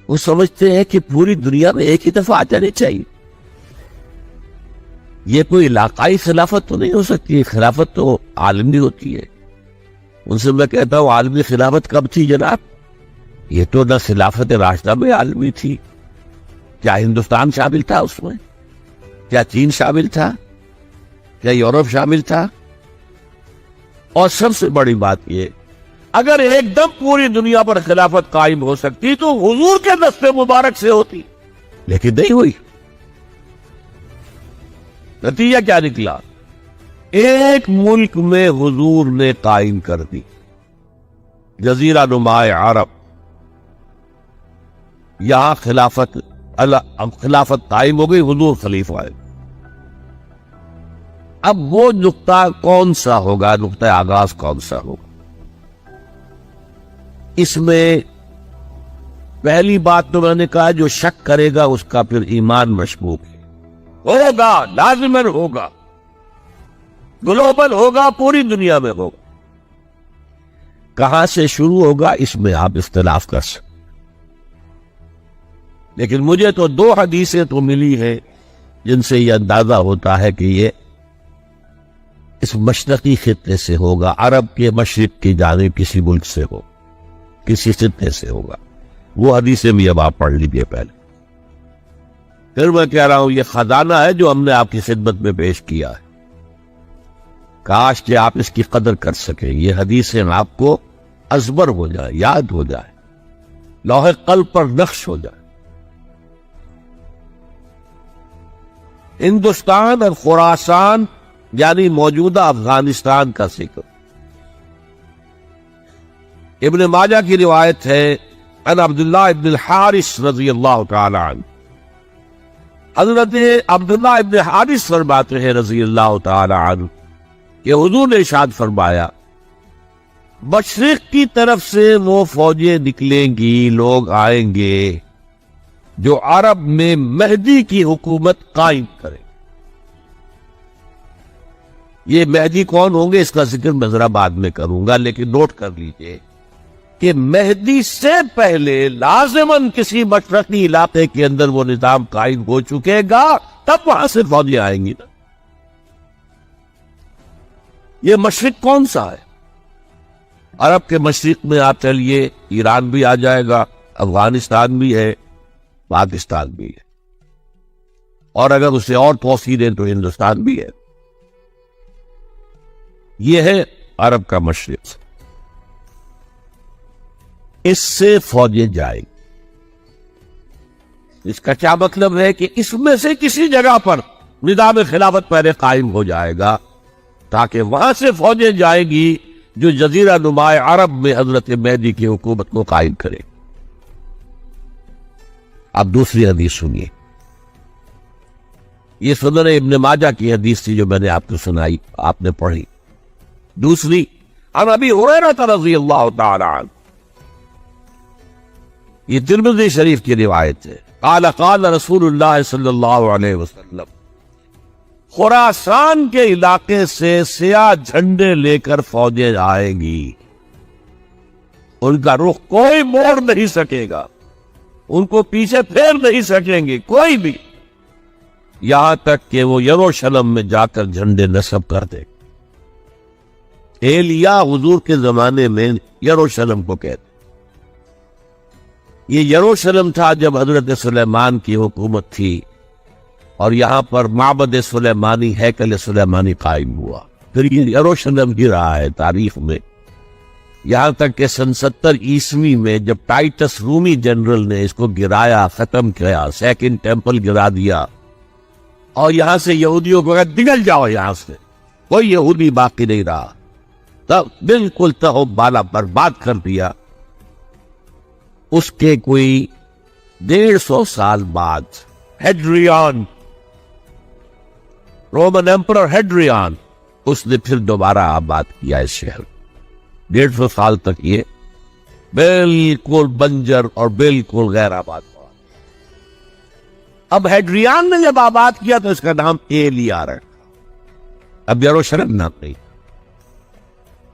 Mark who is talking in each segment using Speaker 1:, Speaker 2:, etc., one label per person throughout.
Speaker 1: وہ سمجھتے ہیں کہ پوری دنیا میں ایک ہی دفعہ آ جانے چاہیے. یہ کوئی علاقائی خلافت تو نہیں ہو سکتی، خلافت تو عالمی ہوتی ہے. ان سے میں کہتا ہوں عالمی خلافت کب تھی جناب؟ یہ تو نہ خلافت راشدہ میں عالمی تھی. کیا ہندوستان شامل تھا اس میں؟ کیا چین شامل تھا؟ کیا یورپ شامل تھا؟ اور سب سے بڑی بات یہ، اگر ایک دم پوری دنیا پر خلافت قائم ہو سکتی تو حضور کے دست مبارک سے ہوتی، لیکن نہیں ہوئی. نتیجہ کیا نکلا؟ ایک ملک میں حضور نے قائم کر دی، جزیرہ نما عرب. یہاں خلافت قائم ہو گئی، حضور خلیفہ آئے. اب وہ نقطہ کون سا ہوگا، نقطہ آغاز کون سا ہوگا؟ اس میں پہلی بات تو میں نے کہا جو شک کرے گا اس کا پھر ایمان مشکوک ہے. ہوگا، لازماً ہوگا، گلوبل ہوگا، پوری دنیا میں ہوگا. کہاں سے شروع ہوگا اس میں آپ اختلاف کر سکتے، لیکن مجھے تو 2 حدیثیں تو ملی ہیں جن سے یہ اندازہ ہوتا ہے کہ یہ اس مشرقی خطے سے ہوگا، عرب کے مشرق کی جانب کسی ملک سے ہو، کسی خطے سے ہوگا. وہ حدیثیں بھی اب آپ پڑھ لیجیے پہلے. پھر میں کہہ رہا ہوں یہ خزانہ ہے جو ہم نے آپ کی خدمت میں پیش کیا ہے. کاش کہ آپ اس کی قدر کر سکیں، یہ حدیثیں آپ کو ازبر ہو جائے، یاد ہو جائے، لوح قلب پر نقش ہو جائے. ہندوستان اور خراسان یعنی موجودہ افغانستان کا ذکر. ابن ماجہ کی روایت ہے ان عبداللہ ابن الحارث رضی اللہ تعالی عنہ، حضرت عبداللہ ابن حارث فرماتے ہیں رضی اللہ تعالی عنہ کہ حضور نے ارشاد فرمایا مشرق کی طرف سے وہ فوجیں نکلیں گی، لوگ آئیں گے جو عرب میں مہدی کی حکومت قائم کریں. یہ مہدی کون ہوں گے اس کا ذکر میں ذرا بعد میں کروں گا، لیکن نوٹ کر لیجئے کہ مہدی سے پہلے لازماً کسی مشرقی علاقے کے اندر وہ نظام قائم ہو چکے گا، تب وہاں سے فوجیں آئیں گی. یہ مشرق کون سا ہے؟ عرب کے مشرق میں آپ چلیے ایران بھی آ جائے گا، افغانستان بھی ہے، پاکستان بھی ہے، اور اگر اسے اور توسیع دیں تو ہندوستان بھی ہے. یہ ہے عرب کا مشرق. اس سے فوجیں جائیں. اس کا کیا مطلب ہے کہ اس میں سے کسی جگہ پر نظام خلافت پہلے قائم ہو جائے گا تاکہ وہاں سے فوجیں جائیں گی جو جزیرہ نما عرب میں حضرت مہدی کی حکومت کو قائم کرے. اب دوسری حدیث سنیے. یہ سنن ابن ماجہ کی حدیث تھی جو میں نے آپ کو سنائی، آپ نے پڑھی. دوسری عن ابی ہریرہ رضی اللہ تعالی عنہ، یہ ترمذی شریف کی روایت ہے. قال قال رسول اللہ صلی اللہ علیہ وسلم، خراسان کے علاقے سے سیاہ جھنڈے لے کر فوجیں آئیں گی، ان کا رخ کوئی موڑ نہیں سکے گا، ان کو پیچھے پھیر نہیں سکیں گے کوئی بھی، یہاں تک کہ وہ یروشلم میں جا کر جھنڈے نصب کر دے. ایلیا حضور کے زمانے میں یروشلم کو کہتے. یہ یروشلم تھا جب حضرت سلیمان کی حکومت تھی اور یہاں پر معبد سلیمانی، ہیکل سلیمانی قائم ہوا. پھر یہ یروشلم ہی رہا ہے تاریخ میں، یہاں تک کہ سن 70 عیسوی میں جب ٹائٹس رومی جنرل نے اس کو گرایا، ختم کیا، سیکنڈ ٹیمپل گرا دیا اور یہاں سے یہودیوں کو کہا نکل جاؤ، یہاں سے کوئی یہودی باقی نہیں رہا، تب بالکل تہو بالا برباد کر دیا. اس کے کوئی 150 سال بعد ہیڈریان، رومن ایمپرر ہیڈریان، اس نے پھر دوبارہ آباد کیا اس شہر. 150 سال تک یہ بالکل بنجر اور بالکل غیر آباد ہوا. اب ہیڈریان نے جب آباد کیا تو اس کا نام ایلیا رکھا، اب یروشلم نام نہیں.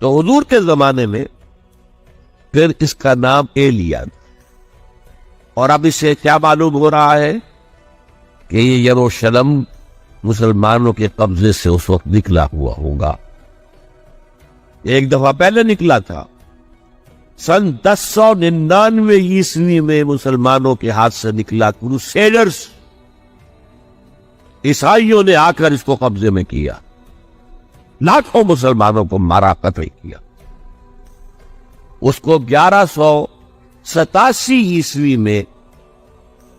Speaker 1: تو حضور کے زمانے میں پھر اس کا نام ایلیا. اور اب اس سے کیا معلوم ہو رہا ہے کہ یہ یروشلم مسلمانوں کے قبضے سے اس وقت نکلا ہوا ہوگا. ایک دفعہ پہلے نکلا تھا سن 1099 عیسوی میں مسلمانوں کے ہاتھ سے نکلا. کروسیڈرز عیسائیوں نے آ کر اس کو قبضے میں کیا, لاکھوں مسلمانوں کو مارا, قتل کیا. اس کو 1187 عیسوی میں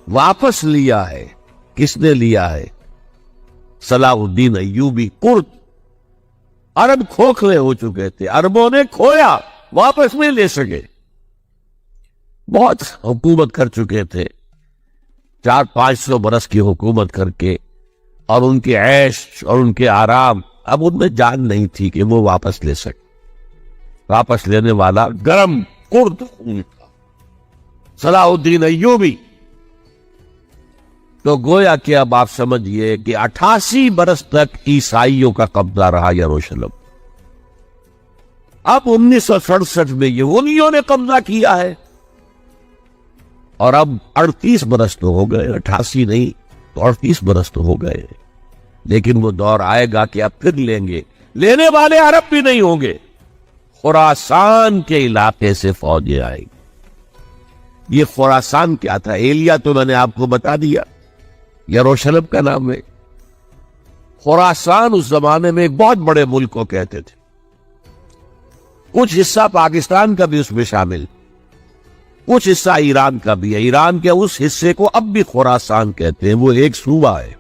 Speaker 1: واپس لیا ہے. کس نے لیا ہے؟ صلاح الدین ایوبی. کرد عرب کھوکھلے ہو چکے تھے, عربوں نے کھویا, واپس نہیں لے سکے. بہت حکومت کر چکے تھے, 400-500 برس کی حکومت کر کے, اور ان کے عیش اور ان کے آرام اب ان میں جان نہیں تھی کہ وہ واپس لے سکے. واپس لینے والا گرم کرد خون تھا, صلاح الدین ایوبی. تو گویا کہ اب آپ سمجھئے کہ 88 برس تک عیسائیوں کا قبضہ رہا یروشلم. اب 1967 میں یہودیوں نے قبضہ کیا ہے, اور اب 38 برس تو ہو گئے, 88 نہیں تو 38 برس تو ہو گئے. لیکن وہ دور آئے گا کہ اب پھر لیں گے. لینے والے عرب بھی نہیں ہوں گے, خراسان کے علاقے سے فوجیں آئیں گی. یہ خراسان کیا تھا؟ ایلیا تو میں نے آپ کو بتا دیا, یروشلم کا نام ہے. خراسان اس زمانے میں ایک بہت بڑے ملک کو کہتے تھے. کچھ حصہ پاکستان کا بھی اس میں شامل, کچھ حصہ ایران کا بھی ہے. ایران کے اس حصے کو اب بھی خراسان کہتے ہیں, وہ ایک صوبہ ہے.